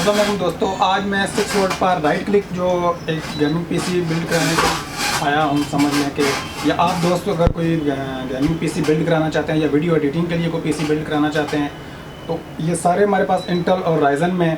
अस्सलाम वालेकुम दोस्तों, आज मैं 6 वोल्ट पर राइट क्लिक जो एक गेमिंग पीसी बिल्ड कराने को आया हूँ। समझ लें कि या आप दोस्तों अगर कोई गेमिंग पीसी बिल्ड कराना चाहते हैं या वीडियो एडिटिंग के लिए कोई पीसी बिल्ड कराना चाहते हैं तो ये सारे हमारे पास इंटेल और राइजन में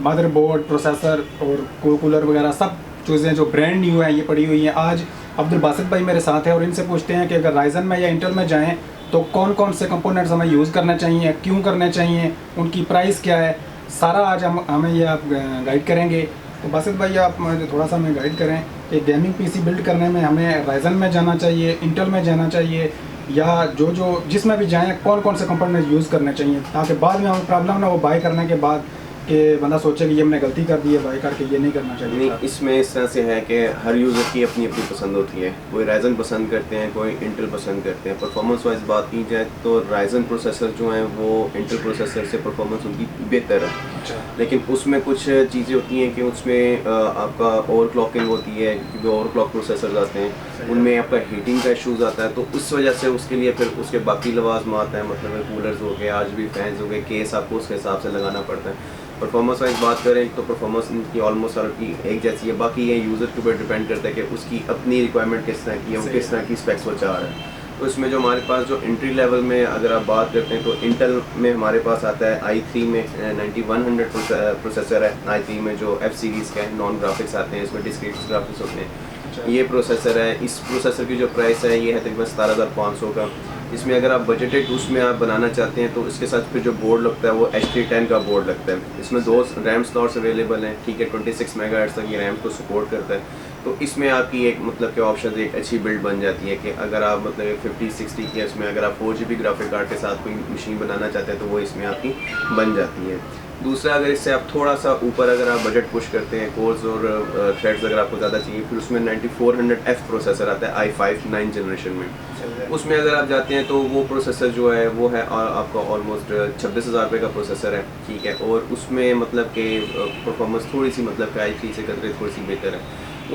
मदरबोर्ड, प्रोसेसर और कूलर वगैरह सब चीज़ें जो ब्रांड न्यू है ये पड़ी हुई हैं। आज अब्दुल बासित भाई मेरे साथ हैं और इनसे पूछते हैं कि अगर राइजन में या इंटेल में जाएँ तो कौन कौन से कंपोनेंट्स हमें यूज़ करने चाहिए, क्यों करने चाहिए, उनकी प्राइस क्या है, सारा आज हमें ये आप गाइड करेंगे। तो बासित भाई आप मुझे थोड़ा सा हमें गाइड करें कि गेमिंग पीसी बिल्ड करने में हमें राइजन में जाना चाहिए, इंटेल में जाना चाहिए या जो जिसमें भी जाएं कौन कौन से कंपोनेंट यूज़ करने चाहिए, ताकि बाद में हमें प्रॉब्लम ना वो बाय करने के बाद कि बंदा सोचे कि ये हमने गलती कर दी है, बाय करके ये नहीं करना चाहिए। नहीं, इसमें इस तरह से है कि हर यूज़र की अपनी अपनी पसंद होती है। कोई राइजन पसंद करते हैं, कोई इंटेल पसंद करते हैं। परफॉर्मेंस वाइज बात की जाए तो राइजन प्रोसेसर जो हैं वो इंटेल प्रोसेसर से परफॉर्मेंस उनकी बेहतर है। अच्छा। लेकिन उसमें कुछ चीज़ें होती हैं कि उसमें आपका ओवर क्लॉकिंग होती है, क्योंकि ओवर क्लॉक प्रोसेसर आते हैं उनमें आपका हीटिंग का इशूज़ आता है। तो उस वजह से उसके लिए फिर उसके बाकी लवाज़मात हैं, मतलब कूलर्स हो गए, आज भी फैंस हो गए, केस आपको उसके हिसाब से लगाना पड़ता है। परफॉर्मेंस वाइज बात करें तो परफॉर्मेंस इनकी ऑलमोस्ट हर की एक जैसी है। बाकी ये यूज़र के ऊपर डिपेंड करता है कि उसकी अपनी रिक्वायरमेंट किस तरह की है, वो किस तरह की स्पेक्स वो चाह रहा है। तो इसमें जो हमारे पास जो एंट्री लेवल में अगर आप बात करते हैं तो इंटेल में हमारे पास आता है i3 में 9100 प्रोसेसर है। i3 में जो F सीरीज़ का है, नॉन ग्राफिक्स आते हैं, इसमें डिस्क्रीट ग्राफिक्स होते हैं। ये प्रोसेसर है। इस प्रोसेसर की जो प्राइस है ये है तकरीबन 17,500 का। इसमें अगर आप बजटेड उसमें आप बनाना चाहते हैं तो इसके साथ फिर जो बोर्ड लगता है वो H310 का बोर्ड लगता है। इसमें 2 रैम स्लॉट्स अवेलेबल हैं, ठीक है, 26 मेगाहर्ट्ज़ तक ये रैम को सपोर्ट करता है। तो इसमें आपकी एक मतलब कि ऑप्शन एक अच्छी बिल्ड बन जाती है कि अगर आप मतलब 50-60 की इसमें अगर आप 4GB ग्राफिक कार्ड के साथ कोई मशीन बनाना चाहते हैं तो वो इसमें आपकी बन जाती है। दूसरा, अगर इससे आप थोड़ा सा ऊपर अगर आप बजट पुश करते हैं, कोर्स और थ्रेड्स अगर आपको ज़्यादा चाहिए, फिर उसमें 9400F प्रोसेसर आता है i5 9 जनरेशन में। उसमें अगर आप जाते हैं तो वो प्रोसेसर जो है वो है आपका ऑलमोस्ट 26,000 रुपये का प्रोसेसर है, ठीक है। और उसमें मतलब कि परफॉर्मेंस थोड़ी सी मतलब कि i3 से कदरे थोड़ी सी बेहतर है।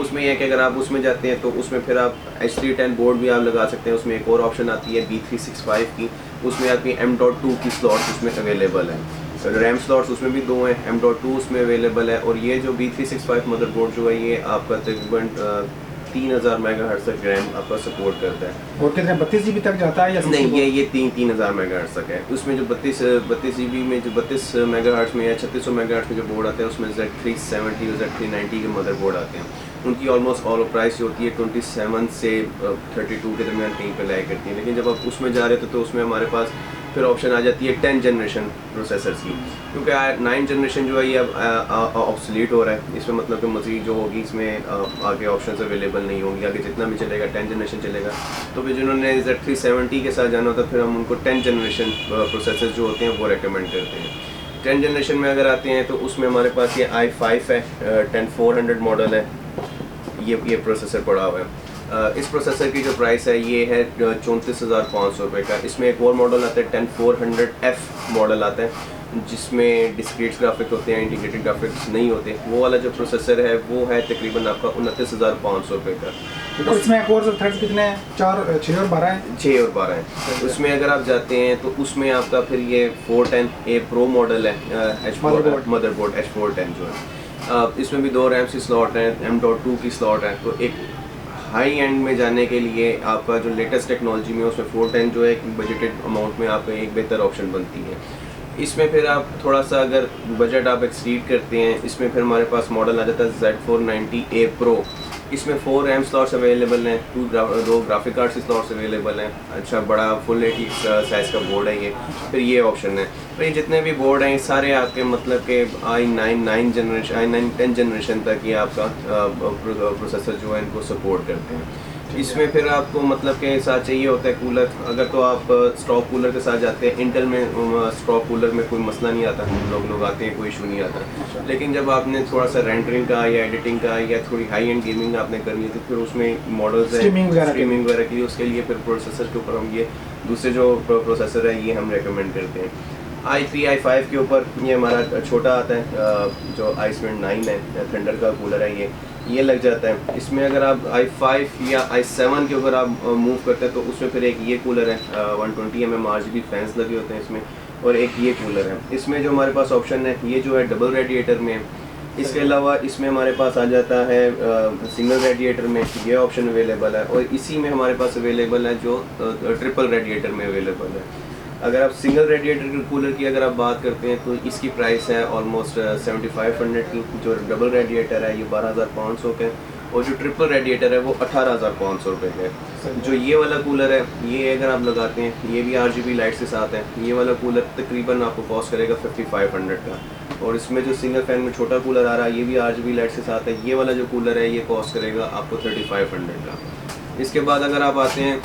उसमें यह है कि अगर आप उसमें जाते हैं तो उसमें फिर आप H310 बोर्ड भी आप लगा सकते हैं। उसमें एक और ऑप्शन आती है B365 की, उसमें आपकी M.2 की स्लॉट उसमें अवेलेबल है। रैम स्लॉट्स उसमें भी 2 हैं, M.2 उसमें अवेलेबल है। और ये जो B365 मदरबोर्ड जो है ये आपका तकरीबन 3000 मेगाहर्ट्ज़ तक रैम आपका सपोर्ट करता है। और कितने 32 GB तक जाता है या नहीं, ये 3000 मेगाहर्ट्ज़ तक है। उसमें जो 32 GB में जो 32 मेगाहर्ट्ज़ में या 3600 मेगाहर्ट्ज़ में जो बोर्ड आते हैं उसमें Z370 और Z390 के मदरबोर्ड आते हैं। उनकी ऑलमोस्ट ऑल प्राइस होती है 27 से 32 के दरमियान कहीं पर लाया करती है। लेकिन जब आप उसमें जा रहे थे तो उसमें हमारे पास फिर ऑप्शन आ जाती है 10 जनरेशन प्रोसेसर्स की, क्योंकि 9 जनरेशन जो है ये अब ऑब्सोलीट हो रहा है। इसमें मतलब कि मज़ीद जो होगी इसमें आगे ऑप्शंस अवेलेबल नहीं होंगी। आगे जितना भी चलेगा 10 जनरेशन चलेगा। तो फिर जिन्होंने Z370 के साथ जाना होता है फिर हम उनको 10 जनरेशन प्रोसेसर्स जो होते हैं वो रेकमेंड करते हैं। 10 जनरेशन में अगर आते हैं तो उसमें हमारे पास ये i5 है, 10400 मॉडल है, ये प्रोसेसर पड़ा हुआ है। इस प्रोसेसर की जो प्राइस है ये है 34,500 रुपये का। इसमें एक और मॉडल आता है 10400F मॉडल आता है जिसमें डिस्क्रीट ग्राफिक होते हैं, इंटीग्रेटेड ग्राफिक्स नहीं होते। वो वाला जो प्रोसेसर है वो है तकरीबन आपका 29,500 रुपये का। तो इसमें कोर्स और थ्रेड्स कितने हैं? 4, 6 और 12 हैं। 6 और 12 हैं। उसमें अगर आप जाते हैं तो उसमें आपका फिर ये 410A प्रो मॉडल है, मदरबोर्ड H410 जो है। इसमें भी 2 रैम की स्लॉट हैं, M.2 की स्लॉट है। तो एक हाई एंड में जाने के लिए आपका जो लेटेस्ट टेक्नोलॉजी में उसमें 410 जो है एक बजटेड अमाउंट में आपका एक बेहतर ऑप्शन बनती है। इसमें फिर आप थोड़ा सा अगर बजट आप एक्सीड करते हैं, इसमें फिर हमारे पास मॉडल आ जाता है Z490A प्रो। इसमें 4 रैम स्लॉट्स अवेलेबल हैं, 2 ग्राफिक कार्ड की स्लॉट्स अवेलेबल हैं। अच्छा बड़ा फुल एटी साइज़ का बोर्ड है ये। फिर ये ऑप्शन है। तो ये जितने भी बोर्ड हैं सारे आपके मतलब के i9 जनरेशन, i9 10 जनरेशन तक ये आपका प्रोसेसर जो है इनको सपोर्ट करते हैं। इसमें फिर आपको मतलब के साथ चाहिए होता है कूलर। अगर तो आप स्टॉक कूलर के साथ जाते हैं, इंटेल में स्टॉक कूलर में कोई मसला नहीं आता, लोग आते हैं कोई इशू नहीं आता। लेकिन जब आपने थोड़ा सा रेंडरिंग का या एडिटिंग का या थोड़ी हाई एंड गेमिंग आपने करनी है तो फिर उसमें मॉडल्स है स्ट्रीमिंग वगैरह के लिए, उसके लिए फिर प्रोसेसर के ऊपर हम ये दूसरे जो प्रोसेसर है ये हम रेकमेंड करते हैं। i3 i5 के ऊपर ये हमारा छोटा आता है जो iSpin 9 है, थंडर का कूलर है ये लग जाता है। इसमें अगर आप i5 या i7 के ऊपर आप मूव करते हैं तो उसमें फिर एक ये कूलर है 120 mm RGB फैंस लगे होते हैं इसमें। और एक ये कूलर है। इसमें जो हमारे पास ऑप्शन है ये जो है डबल रेडिएटर में है। इसके अलावा इसमें हमारे पास आ जाता है सिंगल रेडिएटर में, ये ऑप्शन अवेलेबल है। और इसी में हमारे पास अवेलेबल है जो ट्रिपल रेडिएटर में अवेलेबल है। अगर आप सिंगल रेडिएटर के कूलर की अगर आप बात करते हैं तो इसकी प्राइस है ऑलमोस्ट 7500 की। जो डबल रेडिएटर है ये 12500 का है और जो ट्रिपल रेडिएटर है वो 18500 रुपये का है। जो ये वाला कूलर है ये अगर आप लगाते हैं ये भी RGB लाइट्स के साथ है। ये वाला कूलर तकरीबन आपको कॉस्ट करेगा 5500 का। और इसमें जो सिंगल फैन में छोटा कूलर आ रहा है ये भी RGB लाइट्स के साथ है। ये वाला जो कूलर है ये कॉस्ट करेगा आपको 3500 का। इसके बाद अगर आप आते हैं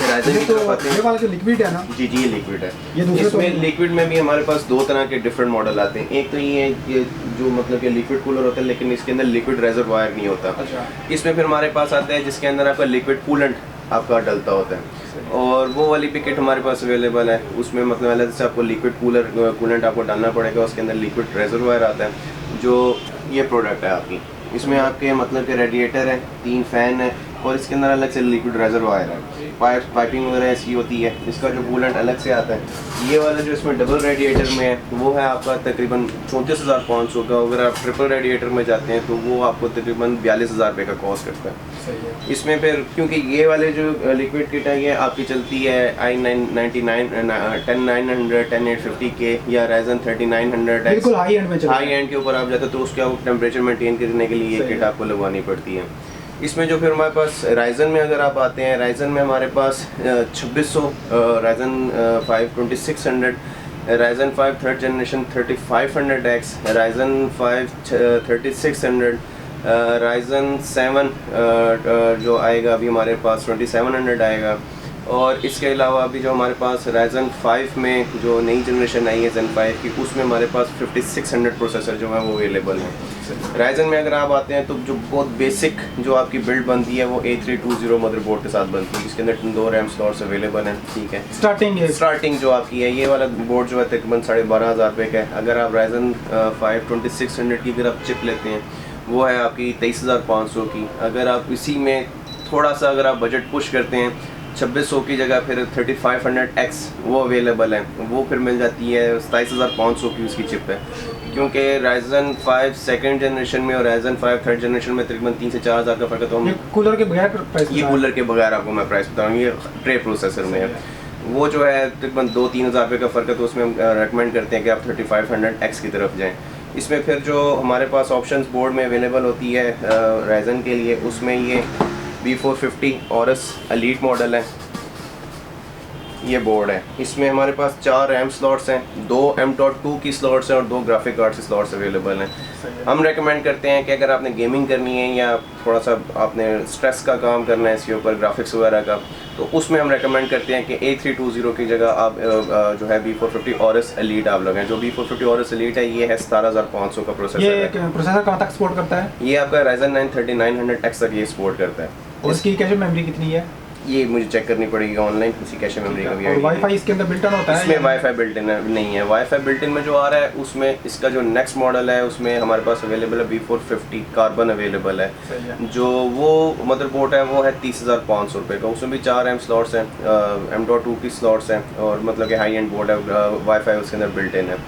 राइजन की तरफ आते हैं, ये वाला जो लिक्विड है ना, जी ये लिक्विड है। ये दूसरे इसमें लिक्विड में भी हमारे पास दो तरह के डिफरेंट मॉडल आते हैं। एक तो ये जो मतलब कि लिक्विड कूलर होता है लेकिन इसके अंदर लिक्विड रेजरवायर नहीं होता। अच्छा। इसमें फिर हमारे पास आता है जिसके अंदर आपका लिक्विड कूलेंट आपका डलता होता है और वो वाली पिकेट हमारे पास अवेलेबल है। उसमें मतलब अलग से आपको लिक्विड कूलेंट आपको डालना पड़ेगा। उसके अंदर लिक्विड रेजरवायर आता है। जो ये प्रोडक्ट है आपकी, इसमें आपके मतलब के रेडिएटर है, 3 फैन है और इसके अंदर अलग से लिक्विड रेजरवायर है। पाइपिंग वगैरह ऐसी होती है। इसका जो कूलेंट अलग से आता है। ये वाला जो इसमें डबल रेडिएटर में है वो है आपका तकरीबन 34,500 का। अगर आप ट्रिपल रेडिएटर में जाते हैं तो वो आपको तकरीबन 42,000 रुपये का कॉस्ट करता है। सही है। इसमें फिर क्योंकि ये वाले जो लिक्विड किट है ये आपकी चलती है i99 10900 10850 के या राइजन 3900 बिल्कुल हाई एंड में चल रहा है। हाई एंड के ऊपर आप जाते हो तो उसके आपको टेम्परेचर मेंटेन करने के लिए ये किट आपको लगवानी पड़ती है। इसमें जो फिर हमारे पास राइजन में अगर आप आते हैं, राइजन में हमारे पास 2600, Ryzen 5 2600, Ryzen 5 third generation 3500X, Ryzen 5 3600, Ryzen 7 जो आएगा अभी हमारे पास 2700 आएगा। और इसके अलावा अभी जो हमारे पास राइजन 5 में जो नई जनरेशन आई है Zen 5 की, उसमें हमारे पास 5600 प्रोसेसर जो है वो अवेलेबल है। राइजन में अगर आप आते हैं तो जो बहुत बेसिक जो आपकी बिल्ड बनती है वो A320 मदरबोर्ड के साथ बनती है जिसके अंदर 2 रैम स्लॉट्स अवेलेबल हैं। ठीक है, स्टार्टिंग जो आपकी है ये वाला बोर्ड जो है तकरीबन 12,500 रुपये का है। अगर आप राइजन 5 2600 की अगर आप चिप लेते हैं वो है आपकी 23,500 की। अगर आप इसी में थोड़ा सा अगर आप बजट पुश करते हैं 2600 की जगह फिर 3500X वो अवेलेबल है, वो फिर मिल जाती है 27,500 की उसकी चिप है। क्योंकि राइजन 5 सेकंड जनरेशन में और राइजन 5 थर्ड जनरेशन में तकरीबन 3 से 4 हज़ार का फ़र्क है। तो हम कूलर के बगैर प्राइस, ये कूलर के बगैर आपको मैं प्राइस बताऊँ, ये ट्रे प्रोसेसर में है। वो जो है तकरीबन 2-3 हज़ार रुपये का फ़र्क है। तो उसमें हम रेकमेंड करते हैं कि आप 3500X की तरफ जाएँ। इसमें फिर जो हमारे पास ऑप्शंस बोर्ड में अवेलेबल होती है राइजन के लिए, उसमें ये B450 Aorus एलीट मॉडल है, ये बोर्ड है। इसमें हमारे पास 4 रैम स्लॉट्स हैं, 2 M.2 की स्लॉट्स हैं और 2 ग्राफिक कार्ड के स्लॉट्स अवेलेबल हैं। हम रेकमेंड करते हैं कि अगर आपने गेमिंग करनी है या थोड़ा सा आपने स्ट्रेस का काम करना है इसके ऊपर ग्राफिक्स वगैरह का, तो उसमें हम रेकमेंड करते हैं कि A320 की जगह आप जो है B450 Aorus एलीट आप लगाएं। जो B450 Aorus एलीट है ये है 17,500 का प्रोसेसर है। ये प्रोसेसर कहाँ तक सपोर्ट करता है? ये आपका Ryzen 9 3900X तक ये सपोर्ट करता है। और इसकी कैश मेमोरी कितनी है? ये मुझे चेक करनी पड़ेगी ऑनलाइन, उसी कैश मेमोरी का भी और वाईफाई इसके अंदर बिल्ट इन होता है? इसमें वाईफाई बिल्ट इन नहीं है। वाईफाई बिल्ट इन में जो आ रहा है उसमें इसका जो नेक्स्ट मॉडल है उसमें हमारे पास अवेलेबल है B450 कार्बन अवेलेबल है। जो वो मदरबोर्ड है वो है 30,500 रुपये का। उसमें भी 4 रैम स्लॉट्स हैं, M.2 की स्लॉट्स हैं और मतलब कि हाई एंड बोर्ड है, वाईफाई उसके अंदर बिल्ट इन है।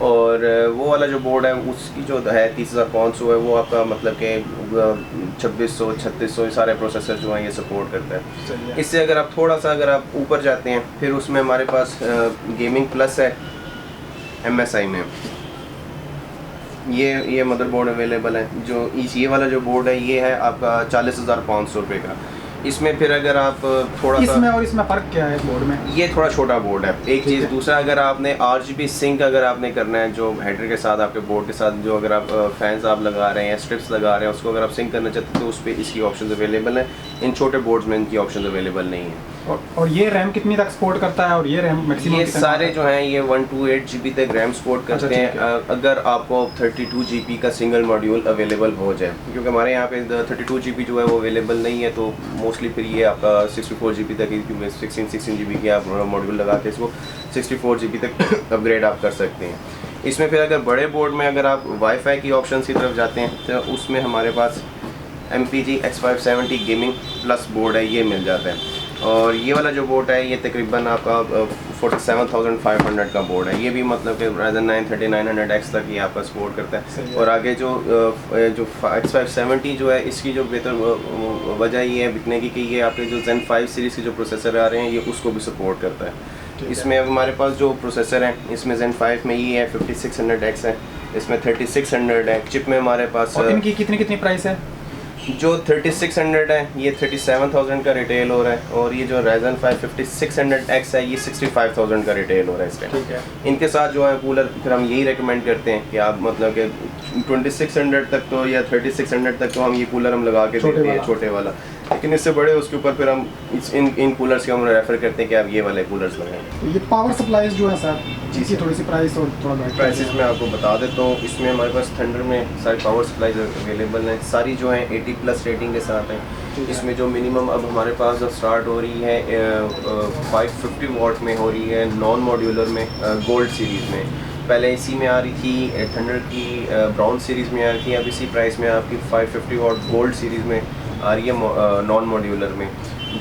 और वो वाला जो बोर्ड है उसकी जो है 30,500 है, वो आपका मतलब कि 2600 3600 सारे प्रोसेसर जो हैं ये सपोर्ट करता है। इससे अगर आप थोड़ा सा अगर आप ऊपर जाते हैं फिर उसमें हमारे पास गेमिंग प्लस है MSI में, ये मदरबोर्ड अवेलेबल है। जो ये वाला जो बोर्ड है ये है आपका 40,500 रुपये का। इसमें फिर अगर आप थोड़ा इसमें और इसमें फ़र्क क्या है बोर्ड में? ये थोड़ा छोटा बोर्ड है एक चीज़। दूसरा अगर आपने RGB सिंक अगर आपने करना है जो हेडर के साथ आपके बोर्ड के साथ जो अगर आप फैंस आप लगा रहे हैं स्ट्रिप्स लगा रहे हैं उसको अगर आप सिंक करना चाहते हैं तो उस पर इसकी ऑप्शन अवेलेबल है। इन छोटे बोर्ड्स में इनकी ऑप्शन अवेलेबल नहीं है। और ये रैम कितनी तक सपोर्ट करता है और ये रैम मैक्सिमम? ये सारे जो हैं ये 128 GB तक रैम सपोर्ट करते हैं अगर आपको 32 GB का सिंगल मॉड्यूल अवेलेबल हो जाए। क्योंकि हमारे यहाँ पे 32 GB जो है वो अवेलेबल नहीं है तो मोस्टली फिर ये आपका 64 GB तक 16 GB की आप मॉड्यूल लगा के इसको 64 GB तक अपग्रेड आप कर सकते हैं। इसमें फिर अगर बड़े बोर्ड में अगर आप वाईफाई की ऑप्शन की तरफ जाते हैं तो उसमें हमारे पास MPG X570 gaming plus board है, ये मिल जाता है। और ये वाला जो बोर्ड है ये तकरीबन आपका 47,500 का बोर्ड है। ये भी मतलब कि Ryzen 9 3900X तक ये आपका सपोर्ट करता है। और आगे जो X570 जो है इसकी जो बेहतर वजह ये है बिकने की कि ये आपके जो Zen 5 सीरीज़ के जो प्रोसेसर आ रहे हैं ये उसको भी सपोर्ट करता है। इसमें अब हमारे पास जो प्रोसेसर हैं इसमें Zen 5 में ये है 5600X है, इसमें 3600 है। चिप में हमारे पास और इनकी कितनी प्राइस है? जो 3600 है ये 37,000 का रिटेल हो रहा है, और ये जो Ryzen 5 5600X है ये 65,000 का रिटेल हो रहा है इस टाइम। ठीक है। इनके साथ जो है कूलर फिर हम यही रेकमेंड करते हैं कि आप मतलब कि 2600 तक तो या 3600 तक तो हम ये कूलर हम लगा के देते हैं छोटे वाला, लेकिन इससे बड़े उसके ऊपर फिर हम इन कूलर्स के हम रेफ़र करते हैं कि आप ये वाले कूलर्स लगाएं। तो ये पावर सप्लाईज जो है सर जिसकी थोड़ी सी प्राइस और थोड़ा प्राइसेस मैं आपको बता देता हूँ। इसमें हमारे पास थंडर में सारी पावर सप्लाईज अवेलेबल हैं, सारी जो हैं 80+ रेटिंग के साथ हैं। इसमें जो मिनिमम अब हमारे पास जो स्टार्ट हो रही है 550 वाट में हो रही है नॉन मॉड्यूलर में गोल्ड सीरीज़ में। पहले इसी में आ रही थी थंडर की ब्राउन सीरीज़ में आ रही थी, अब इसी प्राइस में आपकी 550 वाट गोल्ड सीरीज़ में आ रही है नॉन मॉड्यूलर में।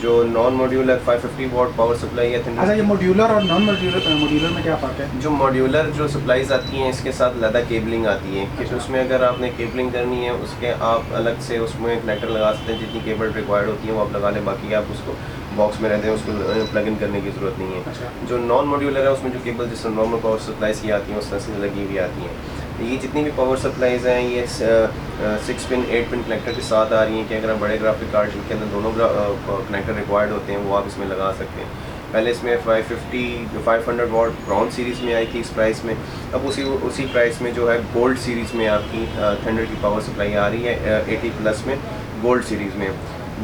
जो non modular 550 watt power supply है थंडर। अच्छा, ये मॉड्यूलर और नॉन मॉड्यूलर में क्या फ़र्क है? जो मॉड्यूलर जो सप्लाईज आती हैं इसके साथ लदा केबलिंग आती है कि उसमें अगर आपने केबलिंग करनी है उसके आप अलग से उसमें कनेक्टर लगा सकते हैं, जितनी केबल रिक्वायर्ड होती है वो आप लगा लें, बाकी आप उसको बॉक्स में रहते हैं उसको प्लग इन करने की ज़रूरत नहीं है। अच्छा। जो नॉन मॉड्यूलर है उसमें जो केबल जिस नॉर्मल पावर सप्लाईज की आती हैं उस तरह से लगी हुई आती हैं। ये जितनी भी पावर सप्लाईज हैं ये 6 पिन 8 पिन कनेक्टर के साथ आ रही हैं कि अगर बड़े ग्राफिक कार्ड के अंदर दोनों कनेक्टर रिक्वायर्ड होते हैं वो आप इसमें लगा सकते हैं। पहले इसमें 500 वाट ब्राउन सीरीज़ में आई थी इस प्राइस में, अब उसी प्राइस में जो है गोल्ड सीरीज़ में आपकी थंडर की पावर सप्लाई आ रही है 80+ में गोल्ड सीरीज़ में।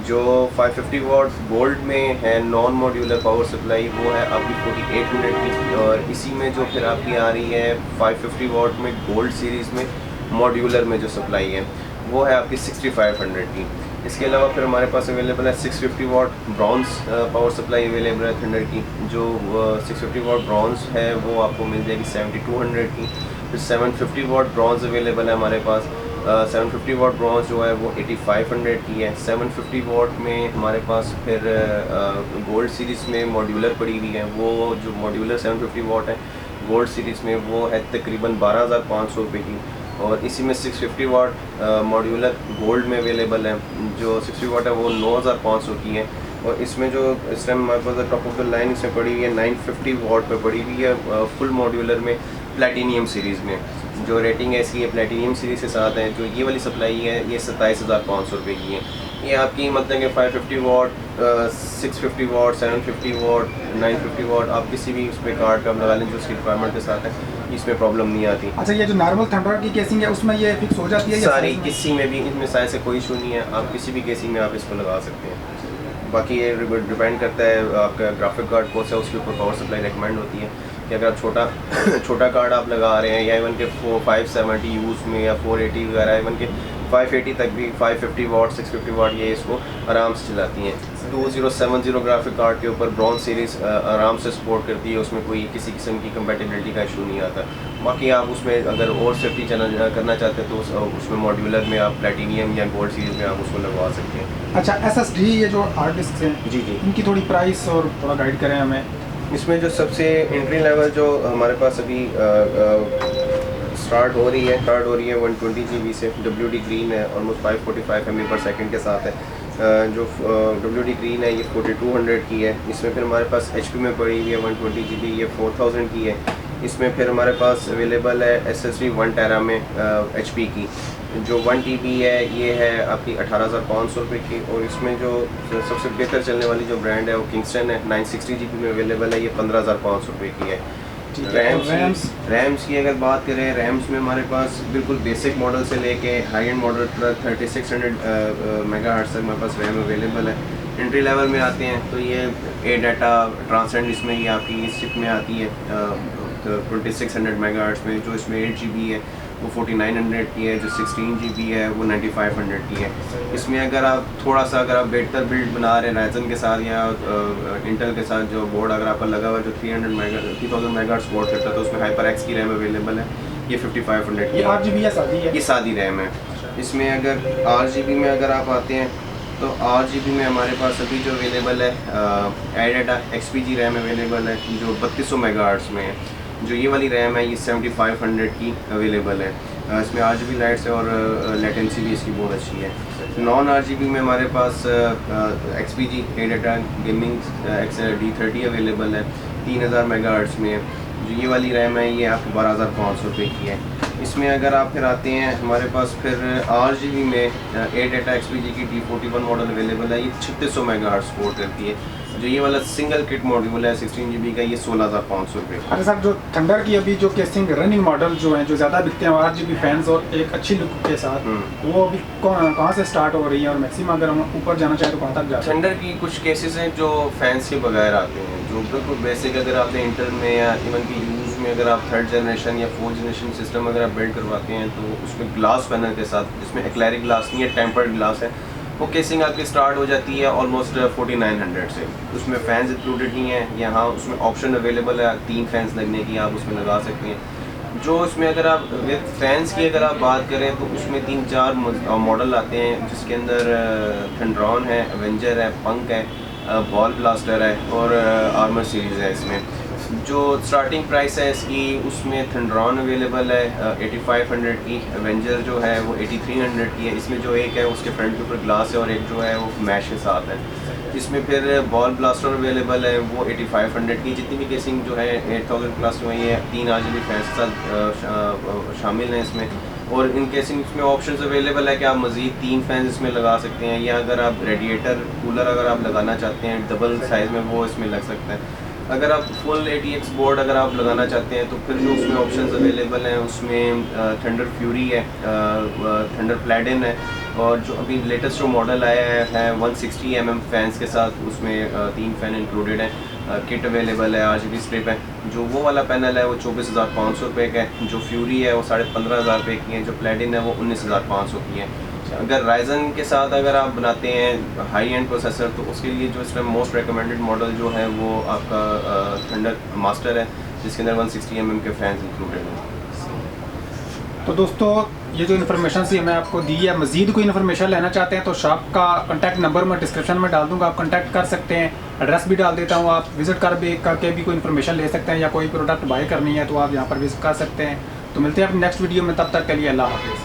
जो 550 वाट गोल्ड में है नॉन मॉड्यूलर पावर सप्लाई वो है आपकी 4800 की, और इसी में जो फिर आपकी आ रही है 550 वाट में गोल्ड सीरीज़ में मॉड्यूलर में जो सप्लाई है वो है आपकी 6500 की। इसके अलावा फिर हमारे पास अवेलेबल है 650 वाट ब्रॉन्ज पावर सप्लाई अवेलेबल है थंडर की। जो 650 वाट ब्रॉन्ज है वो आपको मिल जाएगी 7200 की। फिर 750 वाट ब्रॉन्ज अवेलेबल है हमारे पास। 750 वाट ब्रॉन्ज जो है वो 8500 की है। 750 वाट में हमारे पास फिर गोल्ड सीरीज़ में मॉड्यूलर पड़ी हुई है, वो जो मॉड्यूलर 750 वाट है गोल्ड सीरीज़ में वो है तकरीबन 12,500 रुपये की। और इसी में 650 वाट मॉड्यूलर गोल्ड में अवेलेबल है, जो 60 वाट है वो 9,500 की है। और इसमें जो इस टाइम हमारे पास टॉप ऑफ द लाइन इसमें पड़ी हुई है 950 वाट पे पड़ी हुई है फुल मॉड्यूलर में प्लेटिनियम सीरीज़ में। जो रेटिंग है इसकी प्लेटिनियम सीरीज़ के साथ है। जो ये वाली सप्लाई है ये 27,500 रुपये की है। ये आपकी मतलब कि 550 वाट 650 वाट 750 वाट 950 वाट आप किसी भी उस पर कार्ड का लगा लें जो उसकी रिक्वायरमेंट के साथ है, इसमें प्रॉब्लम नहीं आती। अच्छा, ये जो नॉर्मल थंडर की केसिंग है उसमें ये फिक्स हो जाती है? सारी किसी में भी इसमें साइज से कोई इशू नहीं है, आप किसी भी केसिंग में आप इसको लगा सकते हैं। बाकी ये डिपेंड करता है आपका ग्राफिक कार्ड कौन सा उसके ऊपर पावर सप्लाई रिकमेंड होती है कि अगर आप छोटा कार्ड आप लगा रहे हैं या इवन के 570 यूज़ में या 480 वगैरह, इवन के 580 तक भी 550 वाट 650 वाट ये इसको आराम से चलाती हैं। 2070 ग्राफिक कार्ड के ऊपर ब्रॉन्ज सीरीज़ आराम से सपोर्ट करती है, उसमें कोई किसी किस्म की कंपैटिबिलिटी का इशू नहीं आता। बाकी आप उसमें अगर और सेफ्टी करना चाहते हैं तो उसमें मॉड्यूलर में आप प्लेटिनियम या गोल्ड सीरीज़ में आप उसको लगवा सकते हैं। अच्छा, SSD ये जो हार्ड डिस्क हैं जी इनकी थोड़ी प्राइस और थोड़ा गाइड करें हमें। इसमें जो सबसे एंट्री लेवल जो हमारे पास अभी स्टार्ट हो रही है 120 GB से। WD ग्रीन है ऑलमोस्ट 545 MB/s के साथ है। जो WD ग्रीन है ये 4200 की है। इसमें फिर हमारे पास HP में पड़ी हुई है 120 GB, ये 4000 की है। इसमें फिर हमारे पास अवेलेबल है SSD 1 टेरा में HP की, जो 1 TB है ये है आपकी 18,500 रुपये की। और इसमें जो सबसे बेहतर चलने वाली जो ब्रांड है वो किंगस्टन है 960 GB में अवेलेबल है, ये 15,500 रुपये की है। रैम्स की अगर बात करें, रैम्स में हमारे पास बिल्कुल बेसिक मॉडल से लेके हाई एंड मॉडल पर 3600 मेगाहर्ट्ज़ तक हमारे पास रैम अवेलेबल है। एंट्री लेवल में आते हैं तो ये ए डाटा ट्रांसेंड इसमें ये आपकी इस चिप में आती है 2600 मेगाहर्ट्ज़ में। जो इसमें 8 GB है वो 4900 की है, जो 16 GB है वो 9500 की है। इसमें अगर आप थोड़ा सा अगर आप बेहतर बिल्ड बना रहे हैं राइजन के साथ या इंटेल के साथ जो बोर्ड अगर आपका लगा हुआ है जो 3000 मेगाहर्ट्ज़ सपोर्ट करता है तो उसमें हाइपर एक्स की रैम अवेलेबल है, ये 5500 की। 8 GB या सादी है? ये सादी रैम है। इसमें अगर 8 GB में अगर आप आते हैं तो RGB में हमारे पास अभी जो अवेलेबल है ADATA XPG रैम अवेलेबल है जो 3200 मेगाहर्ट्ज़ में है। जो ये वाली रैम है ये 7500 की अवेलेबल है। इसमें RGB लाइट्स है और लेटेंसी भी इसकी बहुत अच्छी है। नॉन RGB में हमारे पास XPG ADATA gaming D30 available है 3000 मेगाहर्ट्ज़ में है। जो ये वाली रैम है ये आपको 12500 रुपये की है। इसमें अगर आप फिर आते हैं हमारे पास फिर RGB में ADATA XPG की D41 मॉडल अवेलेबल है, ये 3600 मेगाहर्ट्ज़ सपोर्ट करती है। जो ये वाला सिंगल किट मॉड्यूल है 16 GB का, ये 16500 रुपये। अरे सर, जो थंडर की अभी जो केसिंग रनिंग मॉडल जो हैं जो ज़्यादा बिकते हैं RGB फैंस और एक अच्छी लुक के साथ, वो अभी कहाँ से स्टार्ट हो रही है और मैक्सिमम अगर हम ऊपर जाना चाहें तो कहाँ तक जाते हैं? थंडर की कुछ केसेस हैं जो फैंस के बगैर आते हैं, जो बिल्कुल बेसिक अगर आपने इंटर में या इवन की यूज़ में अगर आप 3rd जनरेशन या 4th जनरेशन सिस्टम अगर आप बिल्ड करवाते हैं तो उसमें ग्लास पैनल के साथ, जिसमें एक्लैरिक ग्लास नहीं है टेम्पर्ड ग्लास है, वो केसिंग आपकी स्टार्ट हो जाती है ऑलमोस्ट 4900 से। उसमें फ़ैन्स इंक्लूडेड नहीं है। यहाँ उसमें ऑप्शन अवेलेबल है 3 फैंस लगने की, आप उसमें लगा सकते हैं। जो उसमें अगर आप विद फैंस की अगर आप बात करें तो उसमें 3-4 मॉडल आते हैं, जिसके अंदर थंडरॉन है, एवेंजर है, पंक है, बॉल ब्लास्टर है और आर्मर सीरीज़ है। इसमें जो स्टार्टिंग प्राइस है इसकी, उसमें थंडरॉन अवेलेबल है 8500 की, एवेंजर जो है वो 8300 की है। इसमें जो एक है उसके फ्रंट के ऊपर ग्लास है और एक जो है वो मैश के साथ है। इसमें फिर बॉल ब्लास्टर अवेलेबल है वो 8500 की। जितनी भी केसिंग जो है 8000 प्लस जो है ये 3 RGB फैंस के साथ शामिल हैं इसमें। और इन केसिंग में ऑप्शंस अवेलेबल है कि आप मज़ीद 3 फैंस इसमें लगा सकते हैं, या अगर आप रेडिएटर कूलर अगर आप लगाना चाहते हैं डबल साइज़ में वो इसमें लग सकता है। अगर आप फुल ATX बोर्ड अगर आप लगाना चाहते हैं तो फिर जो उसमें ऑप्शंस अवेलेबल हैं उसमें थंडर फ्यूरी है, थंडर प्लैडिन है, और जो अभी लेटेस्ट जो मॉडल आया है 160 mm फैंस के साथ, उसमें 3 फ़ैन इंक्लूडेड हैं। किट अवेलेबल है, RGB स्ट्रिप है। जो वो वाला पैनल है वो 24500 रुपये का है। जो फ्यूरी है वो 15500 रुपये की है। जो प्लैडिन है वो 19500 की है। अगर राइजन के साथ अगर आप बनाते हैं हाई एंड प्रोसेसर तो उसके लिए जो इसमें मोस्ट रिकमेंडेड मॉडल जो है वो आपका थंडर मास्टर है, जिसके अंदर 160 mm के फैंस इंक्लूडेड हैं। तो दोस्तों, ये जो इन्फॉर्मेशन सी हमें आपको दी है, मज़ीद कोई इन्फॉर्मेशन लेना चाहते हैं तो शॉप का कॉन्टैक्ट नंबर मैं डिस्क्रिप्शन में डाल दूंगा, आप कॉन्टैक्ट कर सकते हैं। एड्रेस भी डाल देता हूँ, आप विज़िट करके भी कोई इन्फॉर्मेशन ले सकते हैं, या कोई प्रोडक्ट बाय करनी है तो आप यहाँ पर विज़िट कर सकते हैं। तो मिलते हैं अपनी नेक्स्ट वीडियो में, तब तक के लिए अल्लाह हाफ़िज़।